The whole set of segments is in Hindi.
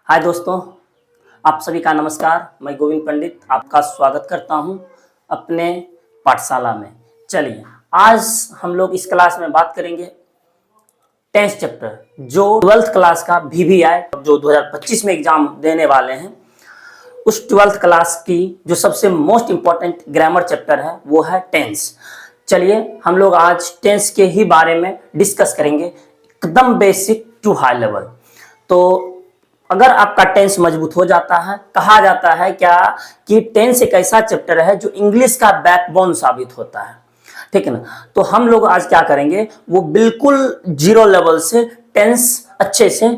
हाय दोस्तों, आप सभी का नमस्कार। मैं गोविंद पंडित आपका स्वागत करता हूं अपने पाठशाला में। चलिए, आज हम लोग इस क्लास में बात करेंगे 10th चैप्टर जो 12th क्लास का VVI जो 2025 में एग्जाम देने वाले हैं, उस 12th क्लास की जो सबसे मोस्ट इंपॉर्टेंट ग्रामर चैप्टर है वो है टेंस। चलिए, हम लोग आज टेंस के ही बारे में डिस्कस करेंगे, एकदम बेसिक टू हाई लेवल। तो अगर आपका टेंस मजबूत हो जाता है, कहा जाता है क्या कि टेंस एक ऐसा चैप्टर है जो इंग्लिश का बैकबोन साबित होता है, ठीक है ना। तो हम लोग आज क्या करेंगे, वो बिल्कुल जीरो लेवल से टेंस अच्छे से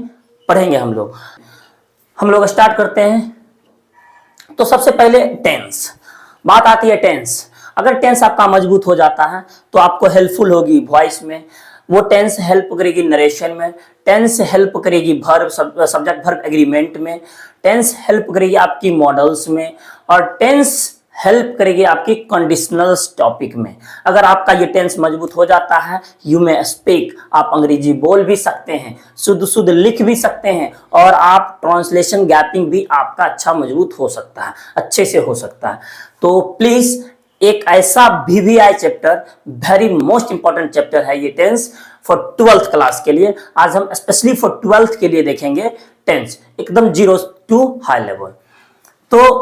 पढ़ेंगे। हम लोग स्टार्ट करते हैं। तो सबसे पहले टेंस बात आती है। टेंस अगर टेंस आपका मजबूत हो जाता है तो आपको हेल्पफुल होगी वॉइस में, वो टेंस हेल्प करेगी नरेशन में, टेंस हेल्प करेगी वर्ब सब्जेक्ट वर्ब एग्रीमेंट में, टेंस हेल्प करेगी आपकी मॉडल्स में, और टेंस हेल्प करेगी आपकी कंडीशनल्स टॉपिक में। अगर आपका ये टेंस मजबूत हो जाता है, यू में स्पीक, आप अंग्रेजी बोल भी सकते हैं, शुद्ध शुद्ध लिख भी सकते हैं, और आप ट्रांसलेशन गैपिंग भी आपका अच्छा मजबूत हो सकता है, अच्छे से हो सकता है। तो प्लीज, एक ऐसा VVI chapter, very most important chapter है ये टेंस फॉर 12th क्लास के लिए। आज हम स्पेशली फॉर 12th के लिए देखेंगे टेंस, एकदम जीरो टू हाई लेवल। तो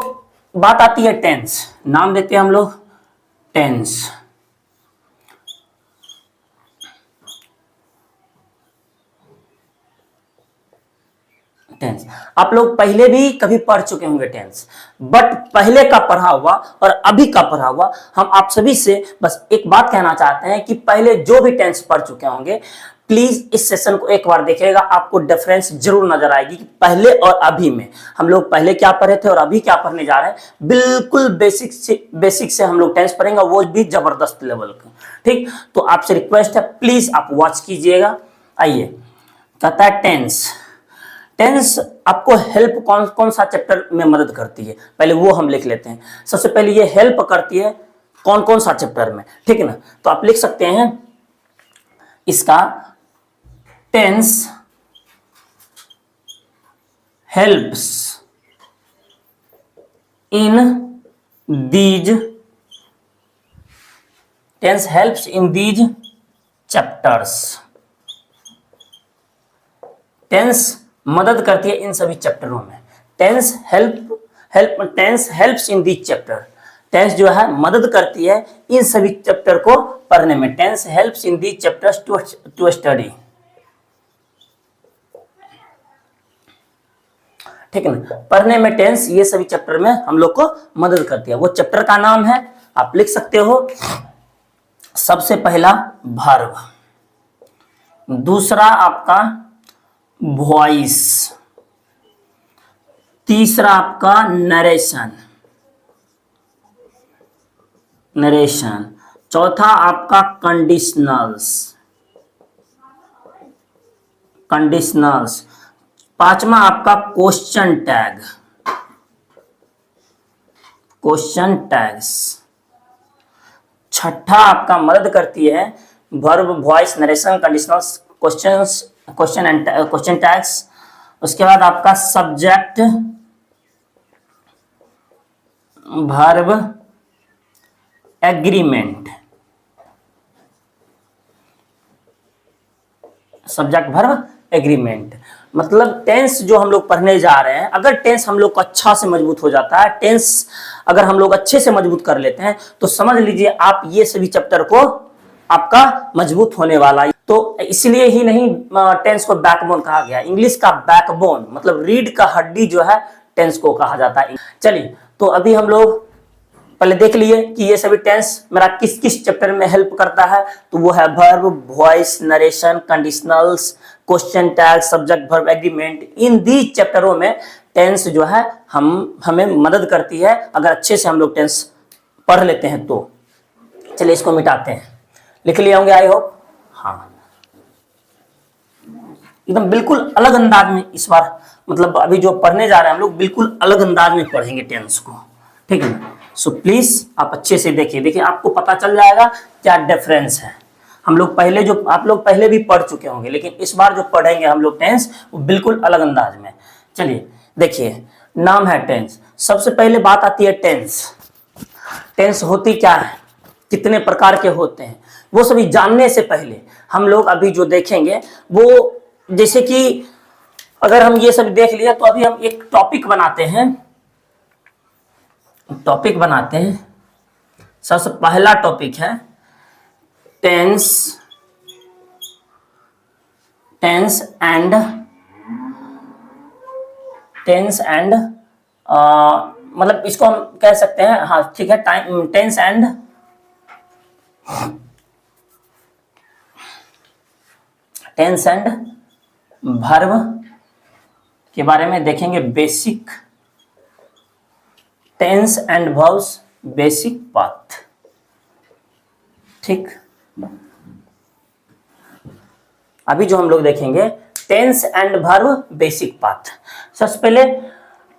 बात आती है टेंस, नाम देते हैं हम लोग टेंस। टेंस आप लोग पहले भी कभी पढ़ चुके होंगे टेंस, बट पहले का पढ़ा हुआ और अभी का पढ़ा हुआ हम आप सभी से बस एक बात कहना चाहते हैं कि पहले जो भी टेंस पढ़ चुके होंगे, प्लीज इस सेशन को एक बार देखिएगा, आपको डिफरेंस जरूर नजर आएगी कि पहले और अभी में हम लोग पहले क्या पढ़े थे और अभी क्या पढ़ने जा रहे हैं। बिल्कुल बेसिक से हम लोग टेंस पढ़ेंगे, वो भी जबरदस्त लेवल का। ठीक, तो आपसे रिक्वेस्ट है, प्लीज आप वॉच कीजिएगा। आइए, कहता है टेंस। टेंस आपको हेल्प कौन कौन सा चैप्टर में मदद करती है, पहले वो हम लिख लेते हैं। सबसे पहले ये हेल्प करती है कौन कौन सा चैप्टर में, ठीक है ना। तो आप लिख सकते हैं इसका, tense helps in these, tense helps in these chapters. Tense मदद करती है इन सभी चैप्टरों में। Tense helps in these chapter. Tense जो है मदद करती है इन सभी चैप्टर को पढ़ने में। Tense helps in these chapters to study, ठीक है ना। पढ़ने में टेंस ये सभी चैप्टर में हम लोग को मदद करती है। वो चैप्टर का नाम है, आप लिख सकते हो, सबसे पहला वर्ब, दूसरा आपका वॉइस, तीसरा आपका नरेशन, चौथा आपका कंडीशनल्स, पांचवा आपका क्वेश्चन टैग्स, छठा आपका मदद करती है verb, voice, narration, conditionals, question tags. उसके बाद आपका सब्जेक्ट वर्ब एग्रीमेंट, मतलब टेंस जो हम लोग पढ़ने जा रहे हैं, अगर टेंस हम लोग को अच्छा से मजबूत हो जाता है, टेंस अगर हम लोग अच्छे से मजबूत कर लेते हैं, तो समझ लीजिए आप ये सभी चैप्टर को आपका मजबूत होने वाला है। तो इसलिए ही नहीं टेंस को बैकबोन कहा गया। इंग्लिश का बैकबोन मतलब रीढ़ का हड्डी जो है, टेंस को कहा जाता है। चलिए, तो अभी हम लोग पहले देख लिए कि ये सभी टेंस मेरा किस किस चैप्टर में हेल्प करता है। तो वो है verb, voice, narration, conditionals, question tag, subject verb agreement. In these चैप्टरों में टेंस जो है हमें मदद करती है, अगर अच्छे से हम लोग टेंस पढ़ लेते हैं तो। चलिए, इसको मिटाते हैं, लिख लिए होंगे आई होप। हाँ, एकदम बिल्कुल अलग अंदाज में इस बार, मतलब अभी जो पढ़ने जा रहे हैं हम लोग, बिल्कुल अलग अंदाज में पढ़ेंगे टेंस को, ठीक है ना। सो प्लीज आप अच्छे से देखिए, आपको पता चल जाएगा क्या डिफरेंस है। हम लोग पहले जो आप लोग पहले भी पढ़ चुके होंगे, लेकिन इस बार जो पढ़ेंगे हम लोग टेंस, वो बिल्कुल अलग अंदाज में। चलिए, देखिए नाम है टेंस, सबसे पहले बात आती है टेंस। टेंस होती क्या है, कितने प्रकार के होते हैं, वो सभी जानने से पहले हम लोग अभी जो देखेंगे वो, जैसे कि अगर हम ये सब देख लिया तो अभी हम एक टॉपिक बनाते हैं। सबसे पहला टॉपिक है टेंस एंड मतलब इसको हम कह सकते हैं, हाँ ठीक है, टेंस एंड वर्ब के बारे में देखेंगे। Basic tense and verbs basic path, ठीक। अभी जो हम लोग देखेंगे tense and verb basic path. सबसे पहले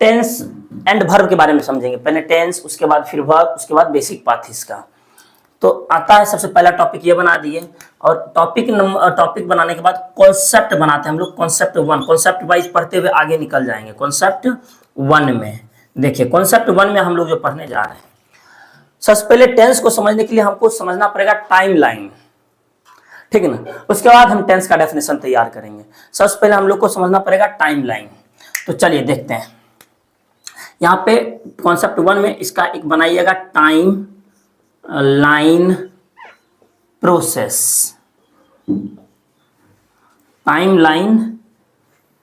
टेंस एंड वर्ब के बारे में समझेंगे, पहले टेंस, उसके बाद फिर वर्ब, उसके बाद बेसिक पाथ इसका। तो आता है सबसे पहला टॉपिक ये बना दिए, और टॉपिक बनाने के बाद कॉन्सेप्ट बनाते हैं हम लोग। कॉन्सेप्ट 1, कॉन्सेप्ट वाइज पढ़ते हुए आगे निकल जाएंगे। कॉन्सेप्ट 1 में देखिए, कॉन्सेप्ट 1 में हम लोग जो पढ़ने जा रहे हैं, सबसे पहले टेंस को समझने के लिए हमको समझना पड़ेगा टाइम लाइन, ठीक है ना। उसके बाद हम टेंस का डेफिनेशन तैयार करेंगे। सबसे पहले हम लोग को समझना पड़ेगा टाइम लाइन। तो चलिए देखते हैं, यहाँ पे कॉन्सेप्ट 1 में इसका एक बनाइएगा time line process. Time line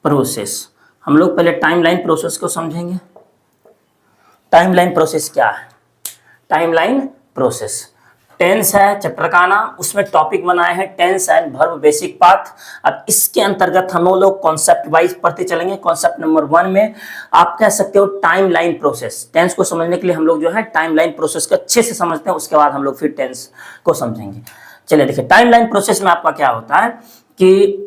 process, हम लोग पहले टाइम लाइन प्रोसेस को समझेंगे। टाइम लाइन प्रोसेस क्या है? टाइम लाइन प्रोसेस टेंस है चैप्टर का नाम, उसमें टॉपिक बनाए हैं tense and verb basic path. अब इसके अंतर्गत हम लोग कॉन्सेप्ट वाइज पढ़ते चलेंगे। कॉन्सेप्ट नंबर 1 में आप कह सकते हो टाइम लाइन प्रोसेस। टेंस को समझने के लिए हम लोग जो है टाइम लाइन प्रोसेस को अच्छे से समझते हैं, उसके बाद हम लोग फिर टेंस को समझेंगे। चलिए देखिए, टाइम लाइन प्रोसेस में आपका क्या होता है कि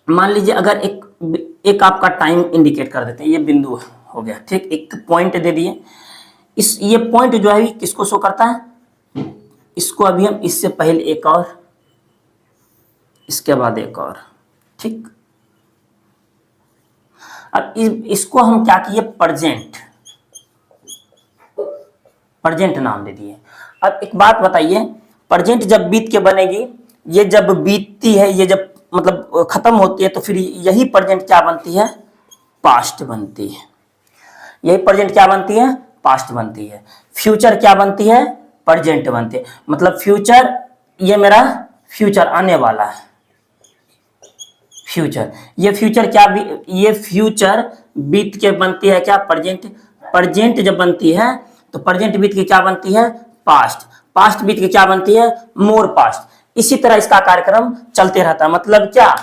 मान लीजिए अगर एक आपका टाइम इंडिकेट कर देते हैं, ये बिंदु हो गया, ठीक, एक पॉइंट दे दिए। ये पॉइंट जो है किसको शो करता है? इसको अभी हम इससे पहले एक और, इसके बाद एक और, ठीक। अब इसको हम क्या किए? प्रेजेंट नाम दे दिए। अब एक बात बताइए, प्रेजेंट जब बीत के बनेगी, ये जब बीतती है, ये जब मतलब खत्म होती है, तो फिर यही प्रेजेंट क्या बनती है? पास्ट बनती है। यही प्रेजेंट क्या बनती है? पास्ट बनती है। फ्यूचर क्या बनती है? प्रेजेंट बनती है। मतलब फ्यूचर, ये मेरा फ्यूचर आने वाला है, फ्यूचर। ये फ्यूचर क्या ये फ्यूचर बीत के बनती है क्या? प्रेजेंट। प्रेजेंट जब बनती है तो प्रेजेंट बीत के क्या बनती है? पास्ट। पास्ट बीत के क्या बनती है? मोर पास्ट। इसी तरह इसका कार्यक्रम चलते रहता है। मतलब क्या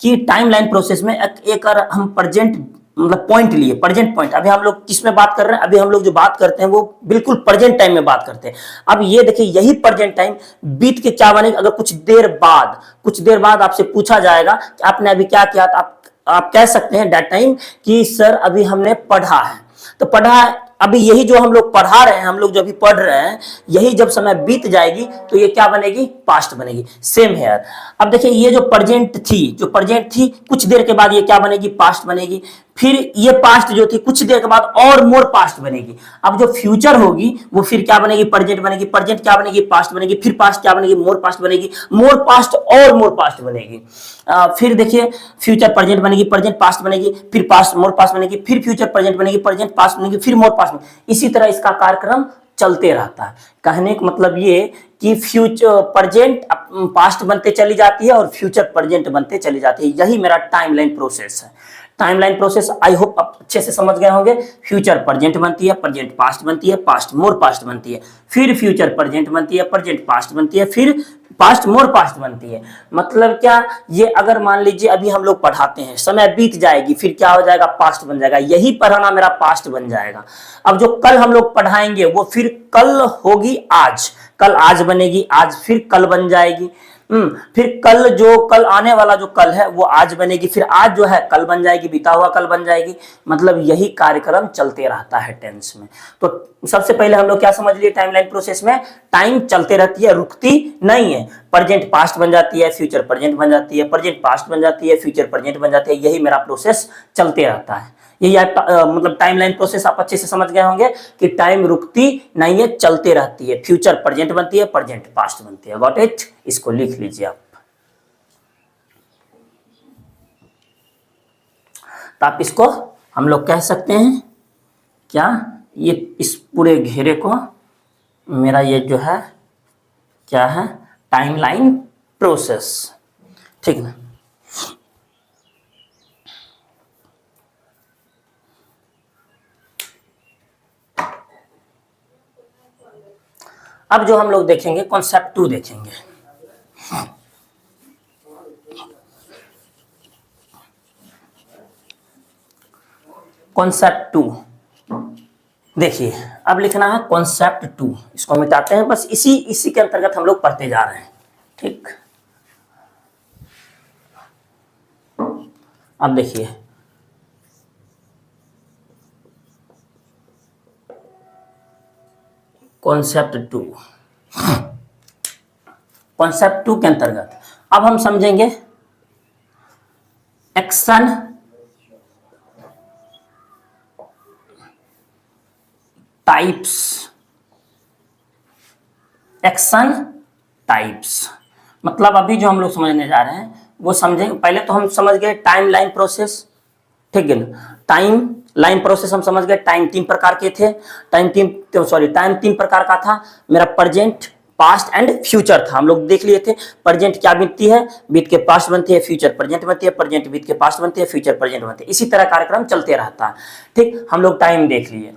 कि टाइम लाइन प्रोसेस में एक हम प्रेजेंट मतलब पॉइंट लिए, प्रेजेंट पॉइंट। अभी हम लोग किस में बात कर रहे हैं? अभी हम लोग जो बात करते हैं वो बिल्कुल प्रेजेंट टाइम में बात करते हैं। अब ये देखिए, यही प्रेजेंट टाइम बीत के क्या बनेगा? अगर कुछ देर बाद आपसे पूछा जाएगा कि आपने अभी क्या किया, तो आप कह सकते हैं दैट टाइम कि सर अभी हमने पढ़ा है। तो पढ़ा है, अभी यही जो हम लोग पढ़ा रहे हैं, हम लोग जो अभी पढ़ रहे हैं, यही जब समय बीत जाएगी तो ये क्या बनेगी? पास्ट बनेगी। सेम है। अब देखिए, ये जो प्रेजेंट थी कुछ देर के बाद ये क्या बनेगी? पास्ट बनेगी। फिर ये पास्ट जो थी कुछ देर के बाद और मोर पास्ट बनेगी। अब जो फ्यूचर होगी वो फिर क्या बनेगी? प्रेजेंट बनेगी। प्रेजेंट क्या बनेगी? पास्ट बनेगी। फिर पास्ट क्या बनेगी? मोर पास्ट बनेगी। मोर पास्ट और मोर पास्ट बनेगी। फिर देखिए, फ्यूचर प्रेजेंट बनेगी, प्रेजेंट पास्ट बनेगी, फिर पास्ट मोर पास्ट बनेगी, फिर फ्यूचर प्रेजेंट बनेगी, प्रेजेंट पास्ट बनेगी, फिर मोर पास्ट बनेगी। इसी तरह इसका कार्यक्रम चलते रहता है। कहने का मतलब ये कि फ्यूचर प्रेजेंट पास्ट बनते चली जाती है और फ्यूचर प्रेजेंट बनते चली जाती है। यही मेरा टाइम लाइन प्रोसेस है। Time line process I hope आप अच्छे से समझ गए होंगे। फ्यूचर प्रेजेंट बनती है, प्रेजेंट पास्ट बनती है, पास्ट मोर पास्ट बनती है, फिर फ्यूचर प्रेजेंट बनती है, प्रेजेंट पास्ट बनती है, फिर पास्ट मोर पास्ट बनती है। मतलब क्या, ये अगर मान लीजिए अभी हम लोग पढ़ाते हैं, समय बीत जाएगी, फिर क्या हो जाएगा? पास्ट बन जाएगा। यही पढ़ाना मेरा पास्ट बन जाएगा। अब जो कल हम लोग पढ़ाएंगे वो फिर कल होगी आज, कल आज बनेगी, आज फिर कल बन जाएगी। फिर कल आने वाला जो कल है वो आज बनेगी, फिर आज जो है कल बन जाएगी, बीता हुआ कल बन जाएगी। मतलब यही कार्यक्रम चलते रहता है टेंस में। तो सबसे पहले हम लोग क्या समझ लिए? टाइमलाइन प्रोसेस में टाइम चलते रहती है, रुकती नहीं है। प्रेजेंट पास्ट बन जाती है, फ्यूचर प्रेजेंट बन जाती है, प्रेजेंट पास्ट बन जाती है, फ्यूचर प्रेजेंट बन जाती है। यही मेरा प्रोसेस चलते रहता है। यही मतलब टाइमलाइन प्रोसेस आप अच्छे से समझ गए होंगे कि टाइम रुकती नहीं है, चलते रहती है। फ्यूचर प्रेजेंट बनती है, प्रेजेंट पास्ट बनती है। Got it? इसको लिख लीजिए आप। तो आप इसको हम लोग कह सकते हैं क्या, ये इस पूरे घेरे को मेरा ये जो है क्या है, टाइमलाइन प्रोसेस। ठीक ना? अब जो हम लोग देखेंगे कॉन्सेप्ट 2 देखेंगे। कॉन्सेप्ट 2 देखिए, अब लिखना है कॉन्सेप्ट 2। इसको मिटाते हैं, बस इसी के अंतर्गत हम लोग पढ़ते जा रहे हैं। ठीक, अब देखिए कॉन्सेप्ट 2। कॉन्सेप्ट 2 के अंतर्गत अब हम समझेंगे एक्शन टाइप्स। एक्शन टाइप्स मतलब अभी जो हम लोग समझने जा रहे हैं वो समझेंगे। पहले तो हम समझ गए टाइम लाइन प्रोसेस, ठीक है ना? टाइम लाइन प्रोसेस हम समझ गए। टाइम 3 प्रकार के थे। टाइम 3 प्रकार का था। मेरा प्रेजेंट, पास्ट एंड फ्यूचर था। हम लोग देख लिए थे प्रेजेंट क्या बीतती है, बीत के पास्ट बनती है, फ्यूचर प्रेजेंट बनती है, प्रेजेंट बीत के पास्ट बनती है, फ्यूचर प्रेजेंट बनती है। इसी तरह कार्यक्रम चलते रहता है। ठीक, हम लोग टाइम देख लिए।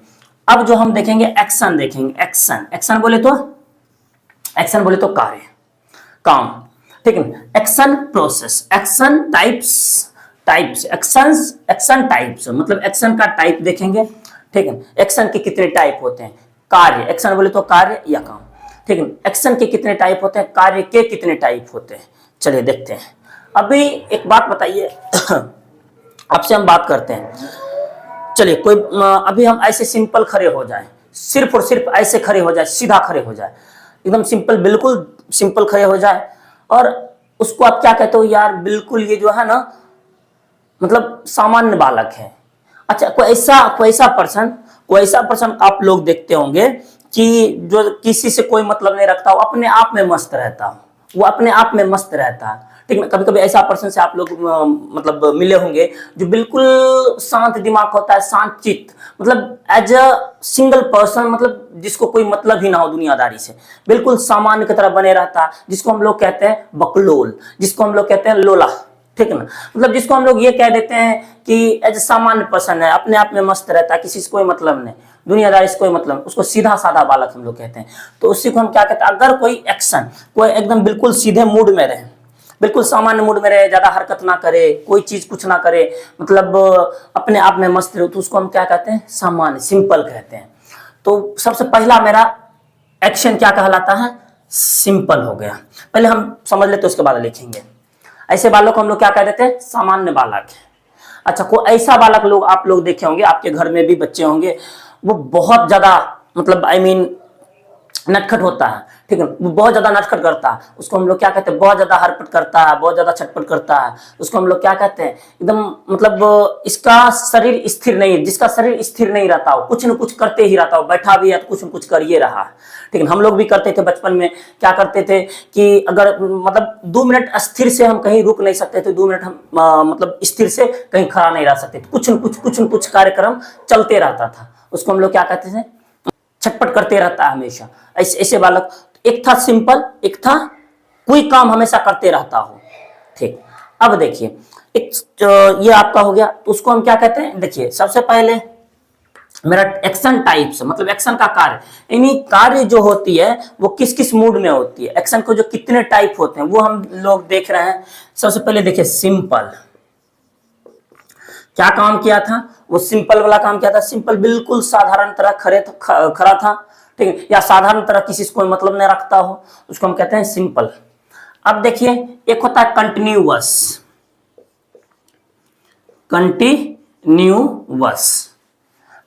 अब जो हम देखेंगे एक्शन देखेंगे। एक्शन बोले तो कार्य, काम, ठीक है। Action process, action types action types मतलब एक्शन का टाइप देखेंगे, ठीक है। एक्शन के कितने टाइप होते हैं? कार्य, एक्शन बोले तो कार्य या काम, ठीक है। एक्शन के कितने टाइप होते हैं, कार्य के कितने टाइप होते हैं? चलिए देखते हैं। अभी एक बात बताइए आपसे हम बात करते हैं। चलिए कोई अभी हम ऐसे सिंपल खड़े हो जाए, सिर्फ और सिर्फ ऐसे खड़े हो जाए, सीधा खड़े हो जाए, एकदम सिंपल, बिल्कुल सिंपल खड़े हो जाए, और उसको आप क्या कहते हो? यार बिल्कुल ये जो है ना, मतलब सामान्य बालक है। अच्छा, कोई ऐसा पर्सन आप लोग देखते होंगे कि जो किसी से कोई मतलब नहीं रखता, वो अपने आप में मस्त रहता है, वो अपने आप में मस्त रहता है, ठीक है। कभी कभी ऐसा पर्सन से आप लोग मतलब मिले होंगे जो बिल्कुल शांत दिमाग होता है, शांत चित्त, मतलब एज अ सिंगल पर्सन, मतलब जिसको कोई मतलब ही ना हो दुनियादारी से, बिल्कुल सामान्य की तरह बने रहता है, जिसको हम लोग कहते हैं बकलोल, जिसको हम लोग कहते हैं लोला, ठीक है ना। मतलब जिसको हम लोग ये कह देते हैं कि एज सामान्य पर्सन है, अपने आप में मस्त रहता है, किसी से कोई मतलब नहीं, दुनियादारी से कोई मतलब, उसको सीधा साधा बालक हम लोग कहते हैं। तो उसी को हम क्या कहते हैं? अगर कोई एक्शन, कोई एकदम बिल्कुल सीधे मूड में रहे, बिल्कुल सामान्य मूड में रहे, ज्यादा हरकत ना करे, कोई चीज कुछ ना करे, मतलब अपने आप में मस्त रहे, तो उसको हम क्या कहते हैं? सामान्य, सिंपल कहते हैं। तो सबसे पहला मेरा एक्शन क्या कहलाता है? सिंपल हो गया। पहले हम समझ लेते, उसके बाद लिखेंगे। ऐसे बालक को हम लोग क्या कह देते हैं? सामान्य बालक है। अच्छा, कोई ऐसा बालक लोग आप लोग देखे होंगे, आपके घर में भी बच्चे होंगे, वो बहुत ज्यादा मतलब नटखट होता है, ठीक है, वो बहुत ज्यादा नटखट करता है, उसको हम लोग क्या कहते हैं? बहुत ज्यादा हरपट करता है, बहुत ज्यादा छटपट करता है, उसको हम लोग क्या कहते हैं? एकदम मतलब इसका शरीर स्थिर नहीं है, जिसका शरीर स्थिर नहीं रहता हो, कुछ न कुछ करते ही रहता हो, बैठा भी है तो कुछ न कुछ कर ये रहा है, ठीक है। हम लोग भी करते थे बचपन में, क्या करते थे कि अगर मतलब 2 मिनट स्थिर से हम कहीं रुक नहीं सकते थे, 2 मिनट हम मतलब स्थिर से कहीं खड़ा नहीं रह सकते थे, कुछ न कुछ कार्यक्रम चलते रहता था, उसको हम लोग क्या कहते थे? छटपट करते रहता है हमेशा। ऐसे बालक, एक था सिंपल, एक था कोई काम हमेशा करते रहता हो, ठीक। अब देखिए, एक ये आपका हो गया, तो उसको हम क्या कहते हैं? देखिए सबसे पहले मेरा एक्शन टाइप्स, मतलब एक्शन का कार्य, यानी कार्य जो होती है वो किस किस मूड में होती है, एक्शन को जो कितने टाइप होते हैं वो हम लोग देख रहे हैं। सबसे पहले देखिए सिंपल, क्या काम किया था? वो सिंपल वाला काम किया था। सिंपल बिल्कुल साधारण तरह खड़ा था, ठीक है, या साधारण तरह किसी से कोई मतलब नहीं रखता हो, उसको हम कहते हैं सिंपल। अब देखिए, एक होता है कंटिन्यूअस,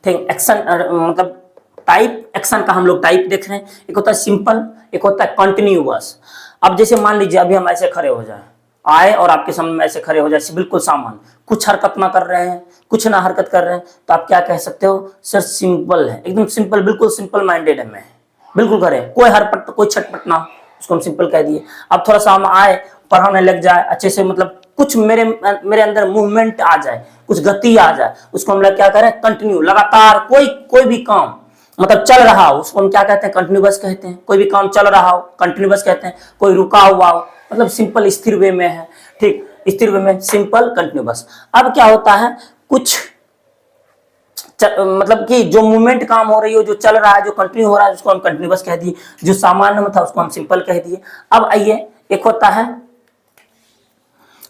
ठीक, एक्शन मतलब टाइप, एक्शन का हम लोग टाइप देख रहे हैं। एक होता है सिंपल, एक होता है कंटिन्यूअस। अब जैसे मान लीजिए अभी हम ऐसे खड़े हो जाए, आए और आपके सामने में ऐसे खड़े हो जाए बिल्कुल सामान्य, कुछ हरकत ना कर रहे हैं, कुछ ना हरकत कर रहे हैं, तो आप क्या कह सकते हो, सर सिंपल है, एकदम सिंपल, बिल्कुल सिंपल माइंडेड है मैं, बिल्कुल करें, कोई हरकत कोई छटपट ना, उसको हम सिंपल कह दिए। अब थोड़ा सा हम आए, पढ़ाने लग जाए अच्छे से, मतलब कुछ मेरे मेरे अंदर मूवमेंट आ जाए, कुछ गति आ जाए, उसको हम लोग क्या करें, कंटिन्यू, लगातार कोई भी काम मतलब चल रहा हो उसको हम क्या कहते हैं, कंटिन्यूअस कहते हैं। कोई भी काम चल रहा हो कंटिन्यूअस कहते हैं। कोई रुका हुआ हो मतलब सिंपल स्थिर वे में है, ठीक, स्थिर वे में सिंपल कंटिन्यूअस। अब क्या होता है, कुछ मतलब कि जो मूवमेंट काम हो रही हो, जो चल रहा है, जो कंटिन्यू हो रहा है, उसको हम कंटिन्यूअस कह दिए। जो सामान्य में था उसको हम सिंपल कह दिए। अब आइए, एक होता है,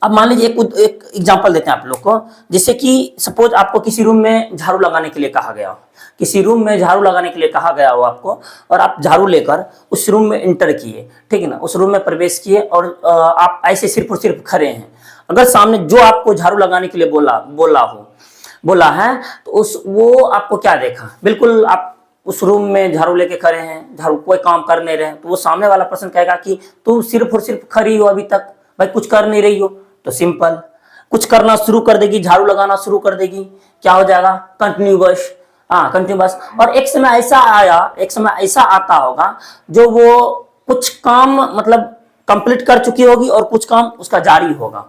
अब मान लीजिए एक एग्जांपल देते हैं आप लोग को, जैसे कि सपोज आपको किसी रूम में झाड़ू लगाने के लिए कहा गया हो, किसी रूम में झाड़ू लगाने के लिए कहा गया हो आपको, और आप झाड़ू लेकर उस रूम में इंटर किए, ठीक है ना, उस रूम में प्रवेश किए और आप ऐसे सिर्फ और सिर्फ खड़े हैं। अगर सामने जो आपको झाड़ू लगाने के लिए बोला है, तो वो आपको क्या देखा, बिल्कुल आप उस रूम में झाड़ू लेके खड़े हैं, झाड़ू कोई काम कर नहीं रहे, तो वो सामने वाला पर्सन कहेगा कि तू सिर्फ और सिर्फ खड़ी हो, अभी तक भाई कुछ कर नहीं रही हो, तो सिंपल। कुछ करना शुरू कर देगी, झाड़ू लगाना शुरू कर देगी, क्या हो जाएगा, कंटिन्यूअस। हाँ, कंटिन्यूअस। और एक समय ऐसा आता होगा जो वो कुछ काम मतलब कंप्लीट कर चुकी होगी और कुछ काम उसका जारी होगा।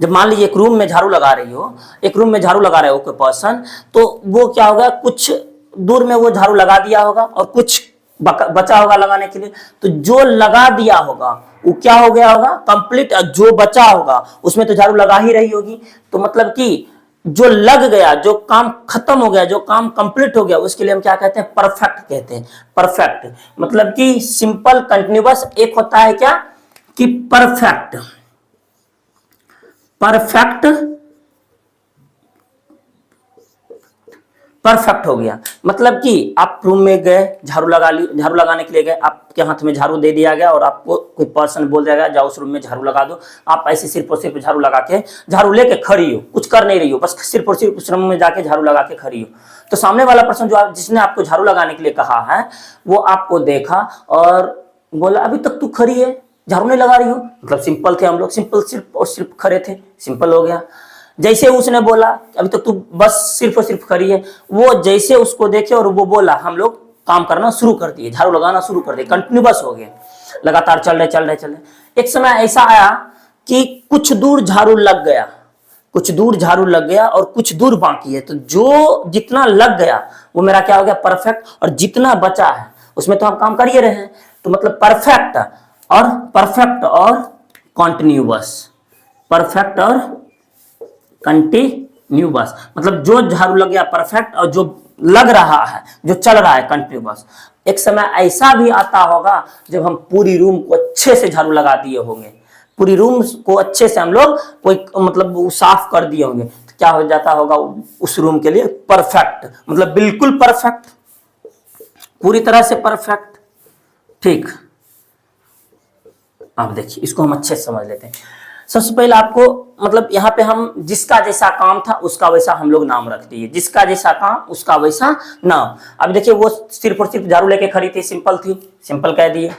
जब मान लीजिए एक रूम में झाड़ू लगा रही हो, एक रूम में झाड़ू लगा रहे हो कोई पर्सन, तो वो क्या होगा, कुछ दूर में वो झाड़ू लगा दिया होगा और कुछ बचा होगा लगाने के लिए, तो जो लगा दिया होगा वो क्या हो गया होगा, कंप्लीट। जो बचा होगा उसमें तो झाड़ू लगा ही रही होगी, तो मतलब कि जो लग गया, जो काम खत्म हो गया, जो काम कंप्लीट हो गया, उसके लिए हम क्या कहते हैं, परफेक्ट कहते हैं। परफेक्ट मतलब कि सिंपल कंटिन्यूअस, एक होता है क्या कि परफेक्ट। परफेक्ट हो गया मतलब कि आप रूम में गए, झाड़ू लगाने के लिए गए, आपके हाथ में झाड़ू दे दिया गया और आपको कोई पर्सन बोल दिया गया जाओ उस रूम में झाड़ू लगा दो। आप ऐसे सिर्फ और सिर्फ झाड़ू लगा के, झाड़ू लेके खड़ी हो, कुछ कर नहीं रही हो, बस सिर्फ और सिर्फ उस रूम में जाके झाड़ू लगा के खड़ी हो। तो सामने वाला पर्सन जिसने आपको झाड़ू लगाने के लिए कहा है, वो आपको देखा और बोला अभी तक तू खड़ी है, झाड़ू नहीं लगा रही हो। मतलब सिंपल थे हम लोग, सिंपल सिर्फ और सिर्फ खड़े थे, सिंपल हो गया। जैसे उसने बोला अभी तक तू बस सिर्फ और सिर्फ खड़ी है, वो जैसे उसको देखे और वो बोला, हम लोग काम करना शुरू कर दिए, झाड़ू लगाना शुरू कर दिए, कंटिन्यूअस हो गए, लगातार चल रहे। एक समय ऐसा आया कि कुछ दूर झाड़ू लग गया, और कुछ दूर बाकी है, तो जो जितना लग गया वो मेरा क्या हो गया, परफेक्ट। और जितना बचा है उसमें तो हम काम कर ही रहे हैं, तो मतलब परफेक्ट और कंटिन्यूअस मतलब जो झाड़ू लग गया परफेक्ट, और जो लग रहा है, जो चल रहा है कंटिन्यूअस। एक समय ऐसा भी आता होगा जब हम पूरी रूम को अच्छे से झाड़ू लगा दिए होंगे, पूरी रूम को अच्छे से हम लोग कोई मतलब साफ कर दिए होंगे, तो क्या हो जाता होगा उस रूम के लिए, परफेक्ट मतलब बिल्कुल परफेक्ट, पूरी तरह से परफेक्ट। ठीक, आप देखिए इसको हम अच्छे से समझ लेते हैं। सबसे पहले आपको मतलब यहाँ पे हम जिसका जैसा काम था उसका वैसा हम लोग नाम रख दिए, जिसका जैसा काम उसका वैसा नाम। अब देखिए वो सिर्फ और सिर्फ झाड़ू लेके खड़ी थी, सिंपल कह दिए।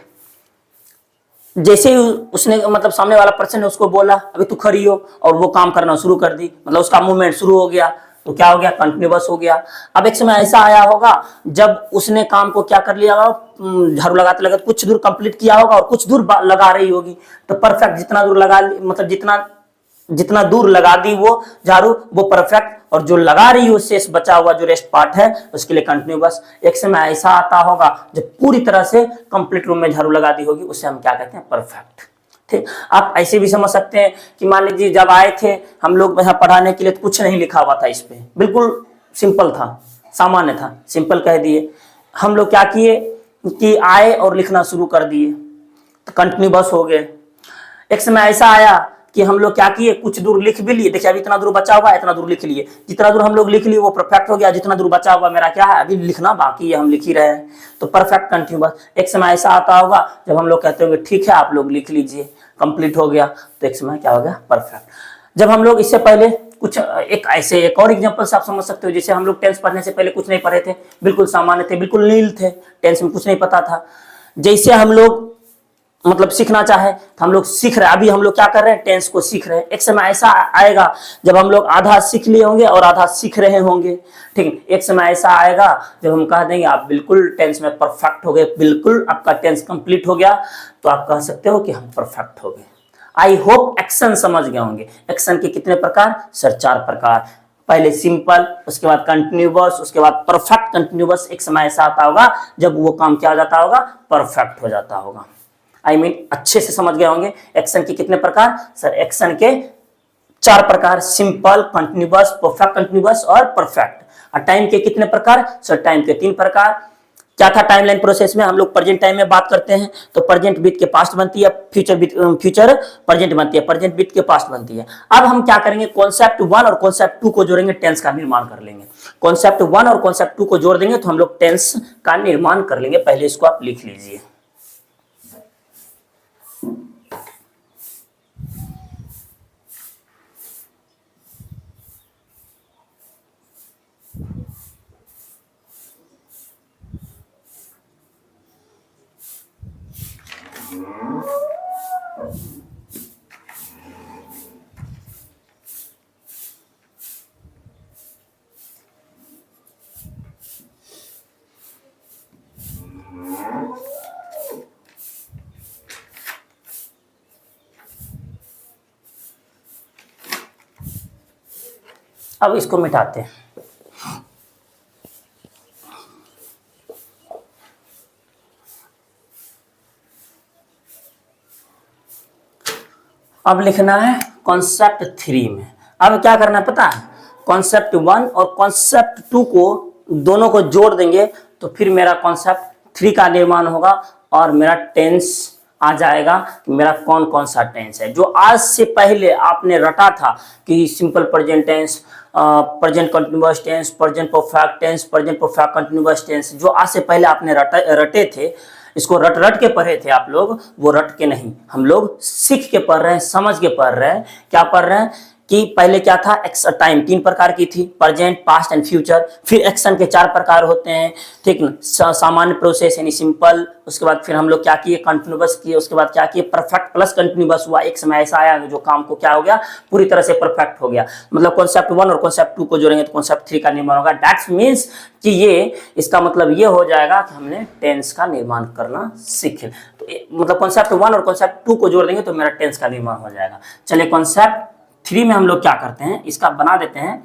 जैसे ही उसने मतलब सामने वाला पर्सन ने उसको बोला अभी तू खड़ी हो, और वो काम करना शुरू कर दी, मतलब उसका मूवमेंट शुरू हो गया, तो क्या हो गया, कंटिन्यूअस हो गया। अब एक समय ऐसा आया होगा जब उसने काम को क्या कर लिया होगा, झाड़ू लगाते लगाते कुछ दूर कंप्लीट किया होगा और कुछ दूर लगा रही होगी, तो परफेक्ट, जितना दूर लगा मतलब जितना दूर लगा दी वो झाड़ू वो परफेक्ट, और जो लगा रही हो शेष बचा हुआ जो रेस्ट पार्ट है उसके लिए कंटिन्यूअस। एक समय ऐसा आता होगा जब पूरी तरह से कंप्लीट रूम में झाड़ू लगा दी होगी, उसे हम क्या कहते हैं, परफेक्ट। ठीक, आप ऐसे भी समझ सकते हैं कि मान लीजिए जब आए थे हम लोग यहाँ पढ़ाने के लिए तो कुछ नहीं लिखा हुआ था इस पे, बिल्कुल सिंपल था, सामान्य था, सिंपल कह दिए। हम लोग क्या किए कि आए और लिखना शुरू कर दिए, तो कंटिन्यूअस हो गए। एक समय ऐसा आया कि हम लोग क्या किए, कुछ दूर लिख भी लिए, देखिए अभी इतना दूर बचा हुआ है, इतना दूर लिख लिए, जितना दूर हम लोग लिख लिए वो परफेक्ट हो गया, जितना दूर बचा हुआ मेरा क्या है, अभी लिखना बाकी है, हम लिख ही रहे हैं, तो परफेक्ट कंटिन्यूअस। एक समय ऐसा आता होगा जब हम लोग कहते होंगे ठीक है आप लोग लिख लीजिए, कंप्लीट हो गया, तो एक समय क्या हो गया, परफेक्ट। जब हम लोग इससे पहले कुछ एक और एग्जांपल से आप समझ सकते हो, जैसे हम लोग टेंस पढ़ने से पहले कुछ नहीं पढ़े थे, बिल्कुल सामान्य थे, बिल्कुल नील थे, टेंस में कुछ नहीं पता था। जैसे हम लोग मतलब सीखना चाहे तो हम लोग सीख रहे हैं। अभी हम लोग क्या कर रहे हैं, टेंस को सीख रहे हैं। एक समय ऐसा आएगा जब हम लोग आधा सीख लिए होंगे और आधा सीख रहे होंगे, ठीक है। एक समय ऐसा आएगा जब हम कह देंगे आप बिल्कुल टेंस में परफेक्ट हो गए, बिल्कुल आपका टेंस कंप्लीट हो गया, तो आप कह सकते हो कि हम परफेक्ट हो गए। आई होप एक्शन समझ गए होंगे। एक्शन के कितने प्रकार सर? 4 प्रकार। पहले सिंपल, उसके बाद कंटिन्यूअस, उसके बाद परफेक्ट कंटिन्यूअस। एक समय ऐसा आता होगा जब वो काम क्या हो जाता होगा, परफेक्ट हो जाता होगा। आई मीन अच्छे से समझ गए होंगे। एक्शन के कितने प्रकार सर? एक्शन के 4 प्रकार, सिंपल, कंटिन्यूअस, परफेक्ट कंटिन्यूअस और परफेक्ट। और टाइम के कितने प्रकार सर? टाइम के 3 प्रकार। क्या था टाइमलाइन प्रोसेस में? हम लोग प्रेजेंट टाइम में बात करते हैं तो प्रेजेंट बीत के पास्ट बनती है, फ्यूचर प्रेजेंट बनती है, प्रेजेंट बीत के पास्ट बनती है। अब हम क्या करेंगे, कॉन्सेप्ट 1 और कॉन्सेप्ट 2 को जोड़ेंगे, टेंस का निर्माण कर लेंगे। कॉन्सेप्ट 1 और कॉन्सेप्ट 2 को जोड़ देंगे तो हम लोग टेंस का निर्माण कर लेंगे। पहले इसको आप लिख लीजिए। अब इसको मिटाते हैं। अब लिखना है कॉन्सेप्ट 3 में। अब क्या करना है पता है, कॉन्सेप्ट 1 और कॉन्सेप्ट 2 को दोनों को जोड़ देंगे तो फिर मेरा कॉन्सेप्ट 3 का निर्माण होगा और मेरा टेंस आ जाएगा कि मेरा कौन कौन सा टेंस है। जो आज से पहले आपने रटा था कि simple present tense, present continuous tense, present perfect tense, present perfect continuous tense, जो आज से पहले आपने रटे थे, इसको रट रट के पढ़े थे आप लोग, वो रट के नहीं, हम लोग सीख के पढ़ रहे हैं, समझ के पढ़ रहे हैं। क्या पढ़ रहे हैं कि पहले क्या था, टाइम 3 प्रकार की थी, प्रेजेंट, पास्ट एंड फ्यूचर। फिर एक्शन के 4 प्रकार होते हैं, ठीक न, सामान्य प्रोसेस यानी सिंपल। उसके बाद फिर हम लोग क्या किए, कंटिन्यूअस किए। उसके बाद क्या किए, परफेक्ट प्लस कंटिन्यूअस हुआ। एक समय ऐसा आया जो काम को क्या हो गया, पूरी तरह से परफेक्ट हो गया। मतलब कॉन्सेप्ट 1 और कॉन्सेप्ट 2 को जोड़ेंगे तो कॉन्सेप्ट 3 का निर्माण होगा। दैट मीन्स कि ये, इसका मतलब ये हो जाएगा कि हमने टेंस का निर्माण करना सीखे। तो मतलब कॉन्सेप्ट 1 और कॉन्सेप्ट 2 को जोड़ देंगे तो मेरा टेंस का निर्माण हो जाएगा। चलिए कॉन्सेप्ट 3 में हम लोग क्या करते हैं, इसका बना देते हैं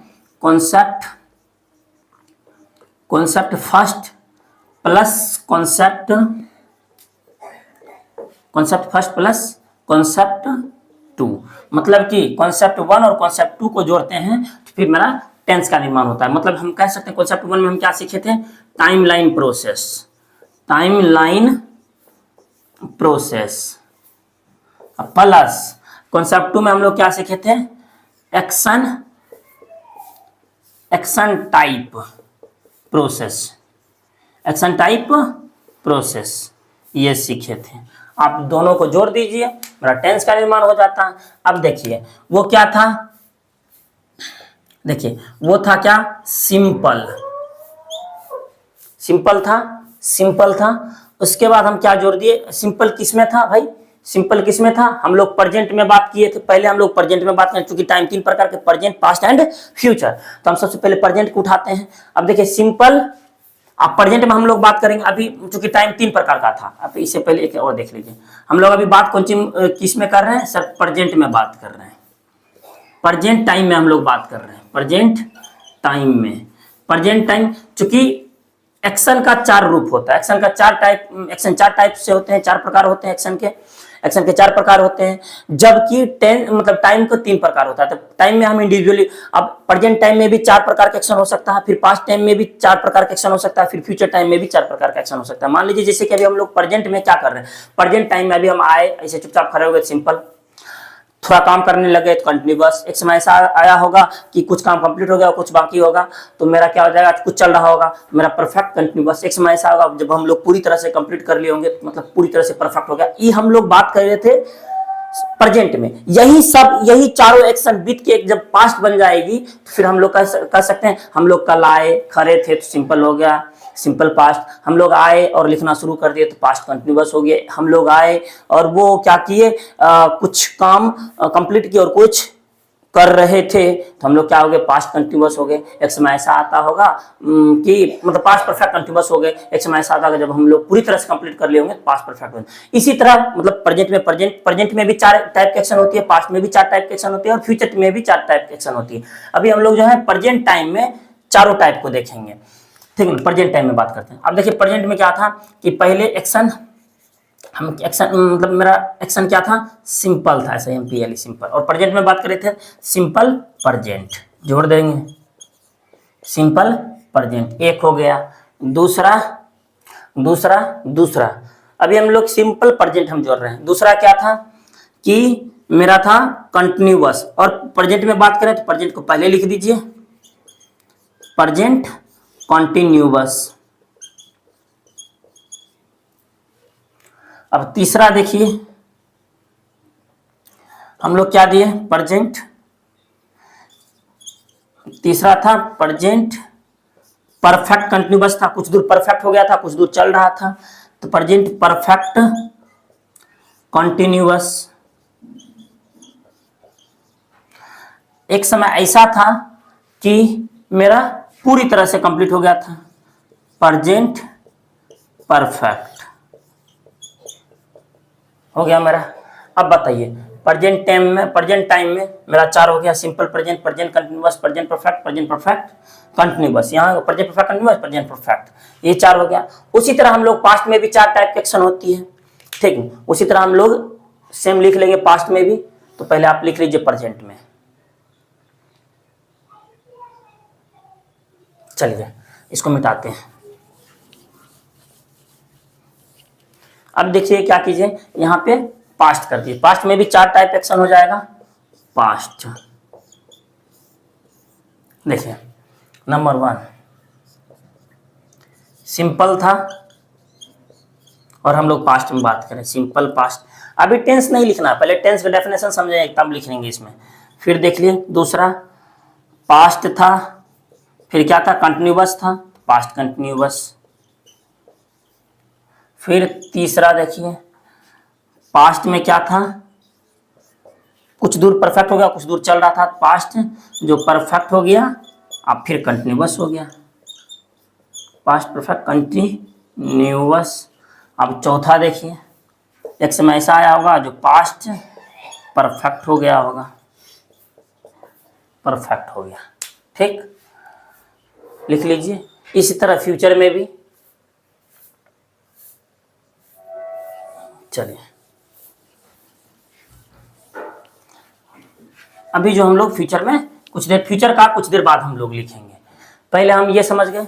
concept first plus concept first plus concept 2। मतलब कि कॉन्सेप्ट 1 और कॉन्सेप्ट 2 को जोड़ते हैं तो फिर मेरा टेंस का निर्माण होता है। मतलब हम कह सकते हैं कॉन्सेप्ट 1 में हम क्या सीखे थे, टाइमलाइन प्रोसेस प्लस कॉन्सेप्ट 2 में हम लोग क्या सीखे थे, एक्शन टाइप प्रोसेस, ये सीखे थे। आप दोनों को जोड़ दीजिए, मेरा टेंस का निर्माण हो जाता है। अब देखिए वो क्या था, देखिए वो था क्या, सिंपल था। उसके बाद हम क्या जोड़ दिए, सिंपल किसमें था भाई, सिंपल किसमें था, हम लोग प्रेजेंट में बात किए थे। पहले हम लोग प्रेजेंट में बात करें, क्योंकि टाइम 3 प्रकार के, प्रेजेंट, पास्ट एंड फ्यूचर, तो हम सबसे पहले प्रेजेंट को उठाते हैं। अब देखिए सिंपल, अब प्रेजेंट में हम लोग बात करेंगे अभी, क्योंकि टाइम 3 प्रकार का था। अब इससे पहले एक और देख लीजिए, हम लोग अभी बात कौन सी किस में कर रहे हैं सर, प्रेजेंट में बात कर रहे हैं। प्रेजेंट टाइम में हम लोग बात कर रहे हैं, प्रेजेंट टाइम, चूंकि एक्शन का 4 रूप होता है, एक्शन 4 टाइप से होते हैं, 4 प्रकार होते हैं एक्शन के 4 प्रकार होते हैं। जबकि मतलब टाइम को 3 प्रकार होता है। तो टाइम में हम इंडिविजुअली, अब प्रेजेंट टाइम में भी 4 प्रकार का एक्शन हो सकता है, फिर पास्ट टाइम में भी 4 प्रकार का एक्शन हो सकता है, फिर फ्यूचर टाइम में भी 4 प्रकार का एक्शन हो सकता है। मान लीजिए जैसे कि अभी हम लोग प्रेजेंट में क्या कर रहे हैं, प्रेजेंट टाइम में अभी हम आए, ऐसे चुपचाप खड़े हो गए, सिंपल, थोड़ा काम करने लगे तो कंटिन्यूअस। एक समय ऐसा आया होगा कि कुछ काम कंप्लीट हो गया, कुछ बाकी होगा, तो मेरा क्या हो जाएगा, कुछ चल रहा होगा, मेरा परफेक्ट कंटिन्यूअस। एक समय ऐसा होगा जब हम लोग पूरी तरह से कंप्लीट कर लिए होंगे, मतलब पूरी तरह से परफेक्ट हो गया। ये हम लोग बात कर रहे थे प्रेजेंट में। यही चारों एक्शन बीत के जब पास्ट बन जाएगी तो फिर हम लोग कह सकते हैं, हम लोग कल आए, खड़े थे तो सिंपल हो गया, सिंपल पास्ट। हम लोग आए और लिखना शुरू कर दिए तो पास्ट कंटिन्यूअस हो गया। हम लोग आए और वो क्या किए, कुछ काम कंप्लीट किए और कुछ कर रहे थे तो हम लोग क्या हो गए, पास्ट कंटिन्यूअस हो गए। एक समय ऐसा आता होगा कि मतलब पास्ट परफेक्ट कंटिन्यूअस हो गए। एक समय ऐसा आता होगा जब हम लोग पूरी तरह से कंप्लीट कर लिए होंगे तो पास्ट परफेक्ट हो गए। इसी तरह मतलब प्रेजेंट में भी 4 टाइप की एक्शन होती है, पास्ट में भी 4 टाइप की एक्शन होती है और फ्यूचर में भी 4 टाइप की एक्शन होती है। अभी हम लोग जो है प्रेजेंट टाइम में चारों टाइप को देखेंगे। ठीक है, प्रेजेंट टाइम में बात करते हैं। अब देखिए प्रेजेंट में क्या था कि पहले एक्शन, हम एक्शन मतलब मेरा एक्शन क्या था, सिंपल था, SIMPL सिंपल। और प्रेजेंट में बात कर रहे थे सिंपल प्रेजेंट, जोड़ देंगे सिंपल प्रेजेंट, एक हो गया। दूसरा दूसरा दूसरा अभी हम लोग सिंपल प्रेजेंट हम जोड़ रहे हैं। दूसरा क्या था कि मेरा था कंटिन्यूअस। और प्रेजेंट में बात करें तो प्रेजेंट को पहले लिख दीजिए, प्रेजेंट कंटिन्यूअस। अब तीसरा देखिए हम लोग क्या दिए, प्रेजेंट, तीसरा था प्रेजेंट परफेक्ट कंटिन्यूअस था, कुछ दूर परफेक्ट हो गया था, कुछ दूर चल रहा था, तो प्रेजेंट परफेक्ट कंटिन्यूअस। एक समय ऐसा था कि मेरा पूरी तरह से कंप्लीट हो गया था, प्रेजेंट परफेक्ट हो गया मेरा। अब बताइए प्रेजेंट टाइम में मेरा 4 हो गया, simple present, present continuous, present perfect continuous. यहाँ present perfect continuous, present perfect, ये 4 हो गया। उसी तरह हम लोग पास्ट में भी 4 टाइप की एक्शन होती है। ठीक है, उसी तरह हम लोग सेम लिख लेंगे पास्ट में भी। तो पहले आप लिख लीजिए प्रेजेंट में। चलिए इसको मिटाते हैं। अब देखिए क्या कीजिए, यहाँ पे पास्ट कर दिए। पास्ट में भी 4 टाइप एक्शन हो जाएगा। पास्ट देखिए, नंबर 1 सिंपल था और हम लोग पास्ट में बात करें, सिंपल पास्ट। अभी टेंस नहीं लिखना, पहले टेंस का डेफिनेशन समझेंगे तब लिखेंगे इसमें। फिर देख लिए दूसरा पास्ट था, फिर क्या था, कंटिन्यूअस था, पास्ट कंटिन्यूअस। फिर तीसरा देखिए पास्ट में क्या था, कुछ दूर परफेक्ट हो गया, कुछ दूर चल रहा था, पास्ट जो परफेक्ट हो गया, अब फिर कंटिन्यूअस हो गया, पास्ट परफेक्ट कंटिन्यूअस। अब चौथा देखिए, एक समय ऐसा आया होगा जो पास्ट परफेक्ट हो गया होगा, परफेक्ट हो गया। ठीक, लिख लीजिए। इसी तरह फ्यूचर में भी। चलिए अभी जो हम लोग फ्यूचर में कुछ देर, फ्यूचर का कुछ देर बाद हम लोग लिखेंगे। पहले हम ये समझ गए,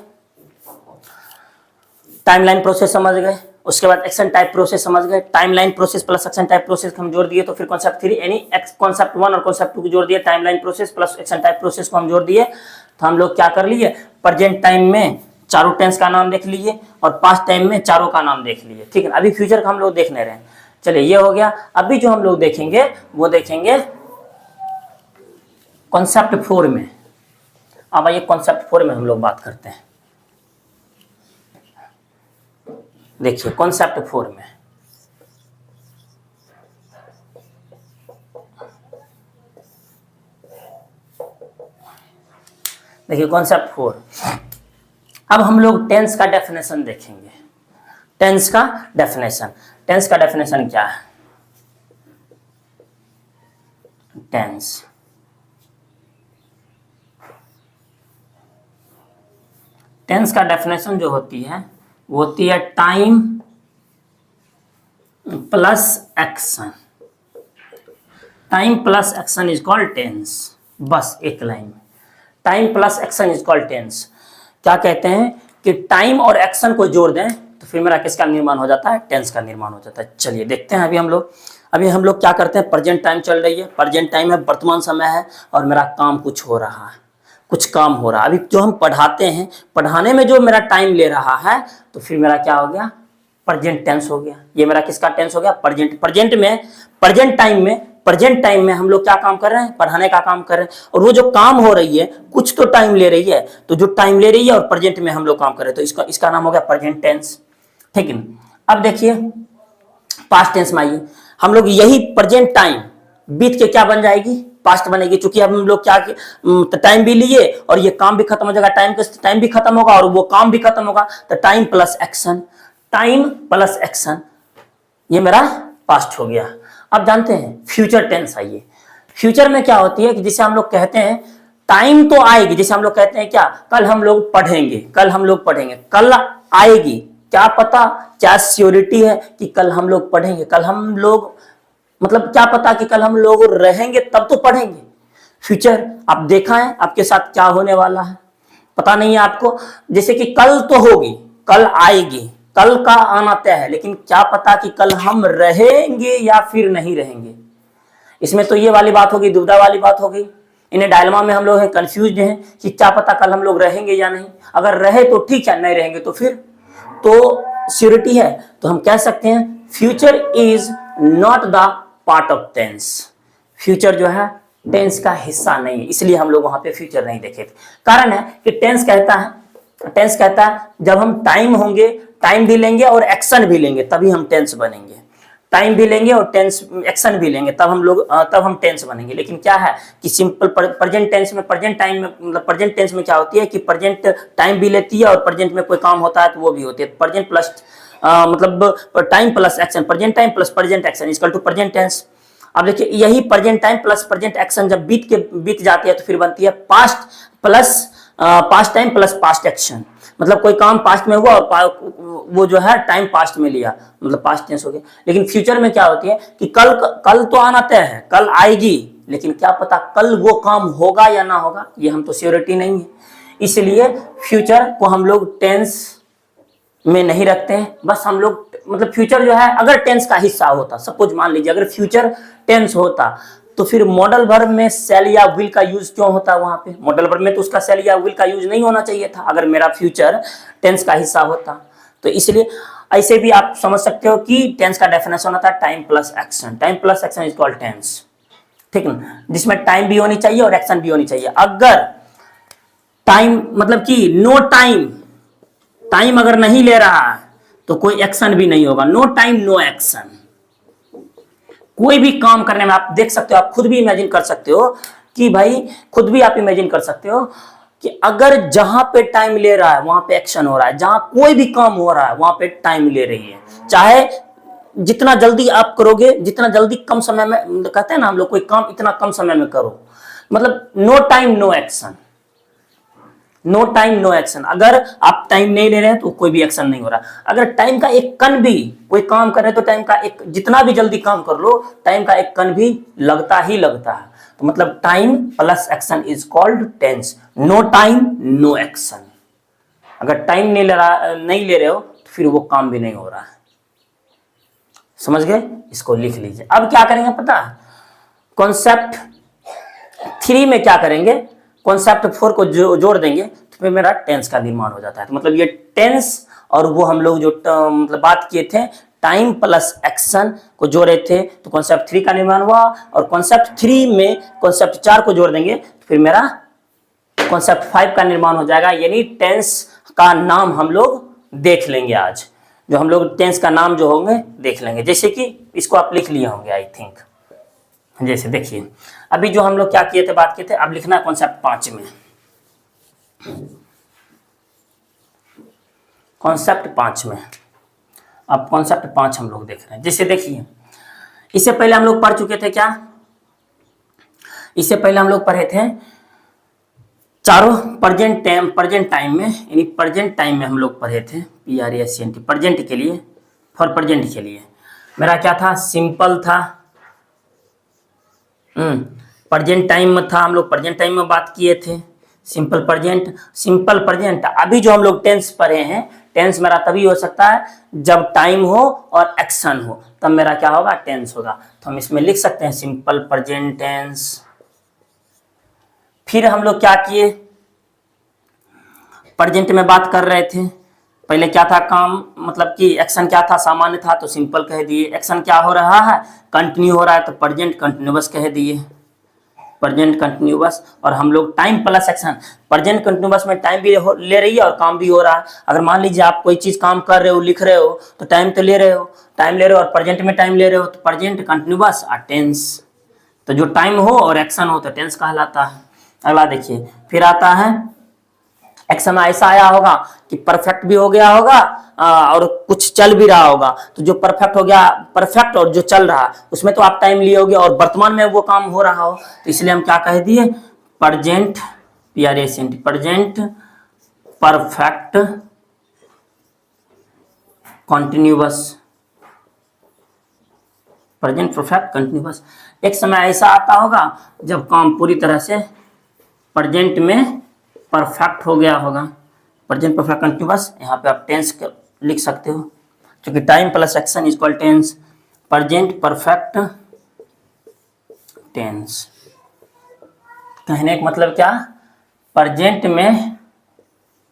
टाइमलाइन प्रोसेस समझ गए, उसके बाद एक्शन टाइप प्रोसेस समझ गए। Timeline process plus action type process हम जोड़ दिए तो फिर कॉन्सेप्ट 3 यानी कॉन्सेप्ट 1 और कॉन्सेप्ट 2 को जोड़ दिए। Timeline process plus action type process को हम जोड़ दिए तो हम लोग क्या कर लिए, प्रेजेंट टाइम में चारों टेंस का नाम देख लीजिए और पास्ट टाइम में चारों का नाम देख लीजिए। ठीक है, अभी फ्यूचर का हम लोग देखने रहे। चलिए ये हो गया। अभी जो हम लोग देखेंगे वो देखेंगे कॉन्सेप्ट 4 में। अब आइए कॉन्सेप्ट 4 में हम लोग बात करते हैं। देखिए कॉन्सेप्ट 4 में देखिए कॉन्सेप्ट 4। अब हम लोग टेंस का डेफिनेशन देखेंगे। टेंस का डेफिनेशन क्या है, टेंस का डेफिनेशन जो होती है वो होती है time plus action. Time plus action is called tense. बस एक लाइन में, time plus action is called tense. क्या कहते हैं कि टाइम और एक्शन को जोड़ दें तो फिर मेरा किसका निर्माण हो जाता है, टेंस का निर्माण हो जाता है। चलिए देखते हैं। अभी हम लोग क्या करते हैं, प्रेजेंट टाइम चल रही है, प्रेजेंट टाइम है, वर्तमान समय है और मेरा काम कुछ हो रहा है, कुछ काम हो रहा है। अभी जो हम पढ़ाते हैं, पढ़ाने में जो मेरा टाइम ले रहा है तो फिर मेरा क्या हो गया, प्रेजेंट टेंस हो गया। ये मेरा किसका टेंस हो गया, प्रेजेंट। प्रेजेंट टाइम में प्रेजेंट टाइम में हम लोग क्या काम कर रहे हैं, पढ़ाने का काम कर रहे हैं, और वो जो काम हो रही है कुछ तो टाइम ले रही है, तो जो टाइम ले रही है और प्रेजेंट में हम लोग काम कर रहे हैं, तो इसका नाम हो गया प्रेजेंट टेंस। ठीक है। अब देखिए पास्ट टेंस में आइए, हम लोग यही प्रेजेंट टाइम बीत के क्या बन जाएगी, पास्ट बनेगी, क्योंकि अब हम लोग क्या टाइम भी लिए और ये काम भी खत्म हो जाएगा, टाइम भी खत्म होगा और वो काम भी खत्म होगा, तो time plus action, time plus action, ये मेरा पास्ट हो गया। अब जानते हैं फ्यूचर टेंस आइए। फ्यूचर में क्या होती है कि जिसे हम लोग कहते हैं टाइम तो आएगी, जैसे हम लोग कहते हैं क्या, कल हम लोग पढ़ेंगे, कल हम लोग पढ़ेंगे, कल आएगी, क्या पता, क्या श्योरिटी है कि कल हम लोग पढ़ेंगे, कल हम लोग मतलब क्या पता कि कल हम लोग रहेंगे तब तो पढ़ेंगे। फ्यूचर आप देखा है आपके साथ क्या होने वाला है, पता नहीं है आपको, जैसे कि कल तो होगी, कल आएगी, कल का आना तय है, लेकिन क्या पता कि कल हम रहेंगे या फिर नहीं रहेंगे। इसमें तो ये वाली बात होगी, दुविधा वाली बात हो गई, इन्हें डायलमा में हम लोग हैं, कंफ्यूज हैं कि क्या पता कल हम लोग रहेंगे या नहीं, अगर रहे तो ठीक है, नहीं रहेंगे तो फिर तो श्योरिटी है, तो हम कह सकते हैं future is not the part of tense. Future जो है टेंस का हिस्सा नहीं है, इसलिए हम लोग वहां पे फ्यूचर नहीं देखे थे। कारण है कि टेंस कहता है जब हम टाइम होंगे, टाइम भी लेंगे और एक्शन भी लेंगे तभी हम टेंस बनेंगे, टाइम भी लेंगे और टेंस एक्शन भी लेंगे तब हम टेंस बनेंगे। लेकिन क्या है कि सिंपल प्रेजेंट टेंस में, प्रेजेंट टाइम में, मतलब प्रेजेंट टेंस में क्या होती है कि प्रेजेंट टाइम भी लेती है और प्रेजेंट में कोई काम होता है तो वो भी होती है, प्रेजेंट प्लस मतलब time plus action, present time plus present action equal to present tense. अब देखिए यही present time plus present action जब बीत जाती है तो फिर बनती है past time plus past action, मतलब कोई काम पास्ट में हुआ और वो जो है टाइम पास्ट में लिया, मतलब पास्ट टेंस हो गया। लेकिन फ्यूचर में क्या होती है कि कल तो आना तय है, कल आएगी, लेकिन क्या पता कल वो काम होगा या ना होगा, ये हम तो श्योरिटी नहीं है, इसलिए फ्यूचर को हम लोग टेंस में नहीं रखते हैं। बस हम लोग मतलब फ्यूचर जो है अगर टेंस का हिस्सा होता, सपोज मान लीजिए अगर फ्यूचर टेंस होता तो फिर मॉडल वर्ब में शैल या विल का यूज क्यों होता, वहां पे मॉडल वर्ब में तो उसका शैल या विल का यूज नहीं होना चाहिए था अगर मेरा फ्यूचर टेंस का हिस्सा होता। तो इसलिए ऐसे भी आप समझ सकते हो कि टेंस का डेफिनेशन होता है time plus action, time plus action is called tense. ठीक है, जिसमें टाइम भी होनी चाहिए और एक्शन भी होनी चाहिए। अगर टाइम मतलब कि नो टाइम अगर नहीं ले रहा है तो कोई एक्शन भी नहीं होगा, नो टाइम नो एक्शन। कोई भी काम करने में आप देख सकते हो, आप खुद भी इमेजिन कर सकते हो कि भाई खुद भी आप इमेजिन कर सकते हो कि अगर जहां पे टाइम ले रहा है वहां पे एक्शन हो रहा है, जहां कोई भी काम हो रहा है वहां पे टाइम ले रही है, चाहे जितना जल्दी आप करोगे, जितना जल्दी कम समय में, कहते हैं ना हम लोग कोई काम इतना कम समय में करो, मतलब no time no action, no time no action. अगर आप टाइम नहीं ले रहे हैं तो कोई भी एक्शन नहीं हो रहा। अगर टाइम का एक कण भी कोई काम कर रहे हैं तो टाइम का एक, जितना भी जल्दी काम कर लो टाइम का एक कण भी लगता ही लगता है, तो मतलब time plus action is called tense, no time no action. अगर टाइम नहीं ले रहे हो तो फिर वो काम भी नहीं हो रहा है। समझ गए, इसको लिख लीजिए। अब क्या करेंगे पता है, कॉन्सेप्ट 3 में क्या करेंगे, कॉन्सेप्ट 4 को जोड़ देंगे तो फिर मेरा टेंस का निर्माण हो जाता है। तो मतलब ये टेंस और वो हम लोग जो मतलब बात किए थे टाइम प्लस एक्शन को जोड़े थे तो कॉन्सेप्ट 3 का निर्माण हुआ, और कॉन्सेप्ट 3 में कॉन्सेप्ट 4 को जोड़ देंगे तो फिर मेरा कॉन्सेप्ट 5 का निर्माण हो जाएगा। यानी टेंस का नाम हम लोग देख लेंगे आज, जो हम लोग टेंस का नाम जो होंगे देख लेंगे। जैसे कि इसको आप लिख लिए होंगे आई थिंक, जैसे देखिए अभी जो हम लोग क्या किए थे, बात किए थे, अब लिखना है कॉन्सेप्ट 5 में। कॉन्सेप्ट 5 में अब कॉन्सेप्ट 5 हम लोग देख रहे हैं। जैसे देखिए इससे पहले हम लोग पढ़ चुके थे क्या, इससे पहले हम लोग पढ़े थे चारों प्रेजेंट टाइम में, यानी प्रेजेंट टाइम में हम लोग पढ़े थे PRESENT, प्रेजेंट के लिए, फॉर प्रेजेंट के लिए मेरा क्या था, सिंपल था, प्रेजेंट टाइम में था, हम लोग प्रेजेंट टाइम में बात किए थे, सिंपल प्रेजेंट। अभी जो हम लोग टेंस पढ़े हैं, टेंस मेरा तभी हो सकता है जब टाइम हो और एक्शन हो, तब मेरा क्या होगा, टेंस होगा। तो हम इसमें लिख सकते हैं सिंपल प्रेजेंट टेंस। फिर हम लोग क्या किए, प्रेजेंट में बात कर रहे थे, पहले क्या था काम, मतलब कि एक्शन क्या था, सामान्य था तो सिंपल कह दिए। एक्शन क्या हो रहा है, कंटिन्यू हो रहा है तो प्रेजेंट कंटिन्यूअस कह दिए, प्रेजेंट कंटिन्यूअस। और हम लोग time plus action, present continuous में टाइम भी ले रही है और काम भी हो रहा है। अगर मान लीजिए आप कोई चीज काम कर रहे हो, लिख रहे हो, तो टाइम तो ले रहे हो, टाइम ले रहे हो और प्रेजेंट में टाइम ले रहे हो, तो प्रेजेंट कंटिन्यूअस और टेंस। तो जो टाइम हो और एक्शन हो तो टेंस कहलाता है। अगला देखिए, फिर आता है एक्शन ऐसा आया होगा कि परफेक्ट भी हो गया होगा और कुछ चल भी रहा होगा। तो जो परफेक्ट हो गया, परफेक्ट और जो चल रहा उसमें तो आप टाइम लिए होगे और वर्तमान में वो काम हो रहा हो, तो इसलिए हम क्या कह दिए, present present present perfect continuous, present perfect continuous. एक समय ऐसा आता होगा जब काम पूरी तरह से प्रेजेंट में परफेक्ट हो गया होगा, प्रेजेंट परफेक्ट कंटिन्यूअस। यहाँ पे आप टेंस लिख सकते हो, क्योंकि time plus action is equal tense, present perfect tense. कहने का मतलब क्या, प्रेजेंट में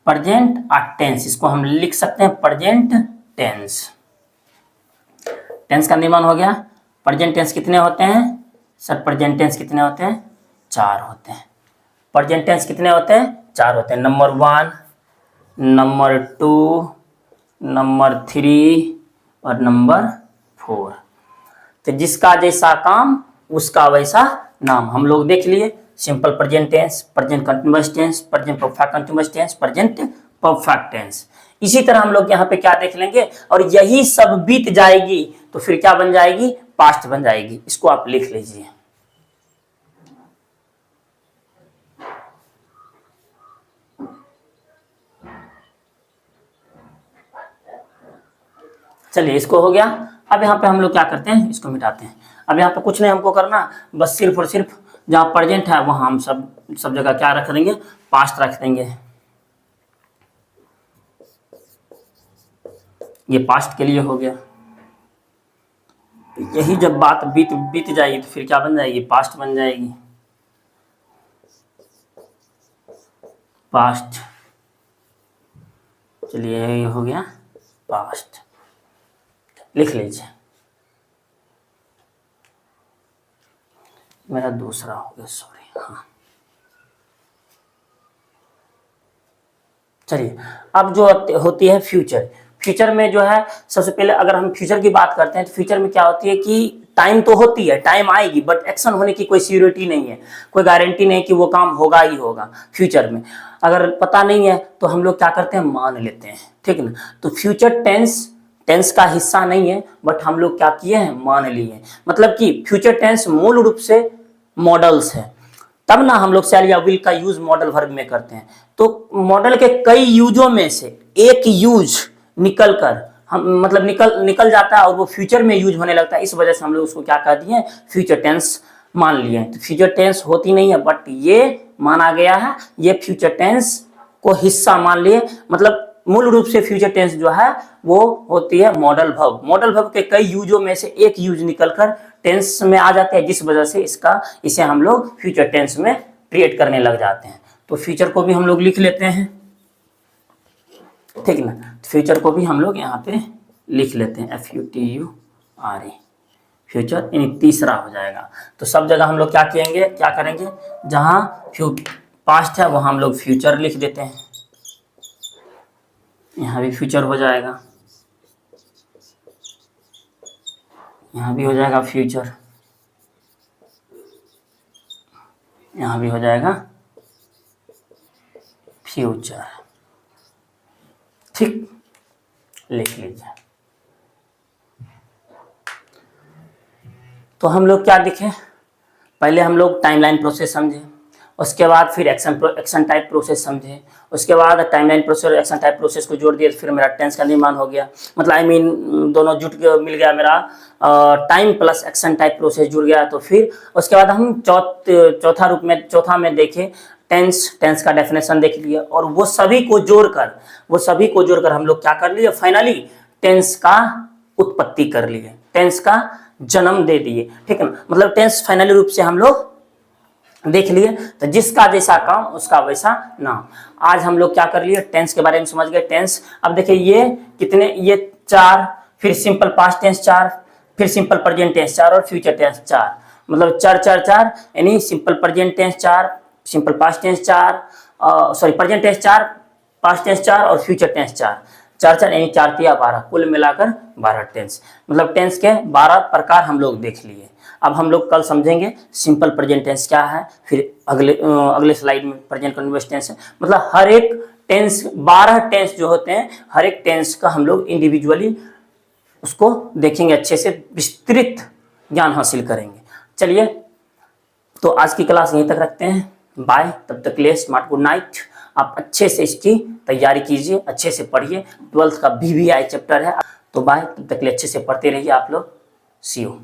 प्रेजेंट और टेंस, इसको हम लिख सकते हैं प्रेजेंट टेंस। टेंस का निर्माण हो गया। प्रेजेंट टेंस कितने होते हैं सर, प्रेजेंट टेंस कितने होते हैं, 4 होते हैं। प्रेजेंट टेंस कितने होते हैं, 4 होते हैं। नंबर 1, नंबर 2, नंबर 3 और नंबर 4। तो जिसका जैसा काम उसका वैसा नाम हम लोग देख लिए। Simple present tense, present continuous tense, present perfect continuous tense, present perfect tense. इसी तरह हम लोग यहाँ पे क्या देख लेंगे, और यही सब बीत जाएगी तो फिर क्या बन जाएगी, पास्ट बन जाएगी। इसको आप लिख लीजिए। चलिए, इसको हो गया। अब यहाँ पे हम लोग क्या करते हैं, इसको मिटाते हैं। अब यहाँ पे कुछ नहीं हमको करना, बस सिर्फ और सिर्फ जहाँ प्रेजेंट है वहाँ हम सब जगह क्या रख देंगे, पास्ट रख देंगे। ये पास्ट के लिए हो गया। यही जब बात बीत जाएगी तो फिर क्या बन जाएगी, पास्ट बन जाएगी, पास्ट। चलिए, ये हो गया पास्ट, लिख लीजिए। मेरा दूसरा हो गया, सॉरी। हाँ, चलिए, अब जो होती है फ्यूचर। फ्यूचर में जो है, सबसे पहले अगर हम फ्यूचर की बात करते हैं तो फ्यूचर में क्या होती है कि टाइम तो होती है, टाइम आएगी, बट एक्शन होने की कोई सिक्योरिटी नहीं है, कोई गारंटी नहीं कि वो काम होगा ही होगा। फ्यूचर में अगर पता नहीं है तो हम लोग क्या करते हैं, मान लेते हैं, ठीक है ना। तो फ्यूचर टेंस का हिस्सा नहीं है, बट हम लोग क्या किए हैं, मान लिए। मतलब कि फ्यूचर टेंस मूल रूप से मॉडल्स है, तब ना हम लोग शैल या विल का यूज मॉडल वर्ग में करते हैं। तो मॉडल के कई यूजों में से एक यूज निकल कर हम मतलब निकल जाता है और वो फ्यूचर में यूज होने लगता है। इस वजह से हम लोग उसको क्या कर दिए, फ्यूचर टेंस मान लिए। तो फ्यूचर टेंस होती नहीं है, बट ये माना गया है, ये फ्यूचर टेंस को हिस्सा मान लिए। मतलब मूल रूप से फ्यूचर टेंस जो है वो होती है मॉडल वर्ब। मॉडल वर्ब के कई यूजों में से एक यूज निकलकर टेंस में आ जाते हैं, जिस वजह से इसे हम लोग फ्यूचर टेंस में क्रिएट करने लग जाते हैं। तो फ्यूचर को भी हम लोग लिख लेते हैं, ठीक ना। फ्यूचर को भी हम लोग यहाँ पे लिख लेते हैं, FUTURE, फ्यूचर, यानी तीसरा हो जाएगा। तो सब जगह हम लोग क्या करेंगे, जहाँ पास्ट है वहाँ हम लोग फ्यूचर लिख देते हैं। यहाँ भी फ्यूचर हो जाएगा, यहाँ भी हो जाएगा फ्यूचर, यहाँ भी हो जाएगा फ्यूचर, ठीक, लिख लीजिए। तो हम लोग क्या दिखे, पहले हम लोग टाइमलाइन प्रोसेस समझे, उसके बाद फिर एक्शन टाइप प्रोसेस समझे, उसके बाद टाइमलाइन प्रोसेस और एक्शन टाइप प्रोसेस को जोड़ दिए, फिर मेरा टेंस का निर्माण हो गया। मतलब दोनों जुट के मिल गया मेरा, time plus action type process जुड़ गया। तो फिर उसके बाद हम चौथा में देखे टेंस का डेफिनेशन देख लिया, और वो सभी को जोड़कर हम लोग क्या कर लिए, फाइनली टेंस का उत्पत्ति कर लिए, टेंस का जन्म दे दिए, ठीक है ना। मतलब टेंस फाइनली रूप से हम लोग देख लिए। तो जिसका जैसा काम उसका वैसा नाम। आज हम लोग क्या कर लिए, टेंस के बारे में समझ गए। टेंस, अब देखिए ये कितने, ये 4, फिर सिंपल पास्ट टेंस 4, फिर सिंपल प्रेजेंट टेंस 4 और फ्यूचर टेंस 4, मतलब 4 4 4, यानी simple present tense 4, simple past tense 4, sorry present tense 4, past tense 4 और फ्यूचर टेंस 4, 4 4 यानी 4 तिया 12, कुल मिलाकर 12 टेंस। मतलब टेंस के 12 प्रकार हम लोग देख लिए। अब हम लोग कल समझेंगे सिंपल प्रेजेंट टेंस क्या है, फिर अगले स्लाइड में प्रेजेंट कंटिन्यूअस टेंस है। मतलब हर एक टेंस, 12 टेंस जो होते हैं, हर एक टेंस का हम लोग इंडिविजुअली उसको देखेंगे, अच्छे से विस्तृत ज्ञान हासिल करेंगे। चलिए, तो आज की क्लास यहीं तक रखते हैं। बाय, तब तक के लिए स्मार्ट गुड नाइट। आप अच्छे से इसकी तैयारी कीजिए, अच्छे से पढ़िए। 12th का VVI चैप्टर है। तो बाय, तब तक के लिए अच्छे से पढ़ते रहिए आप लोग। सी यू।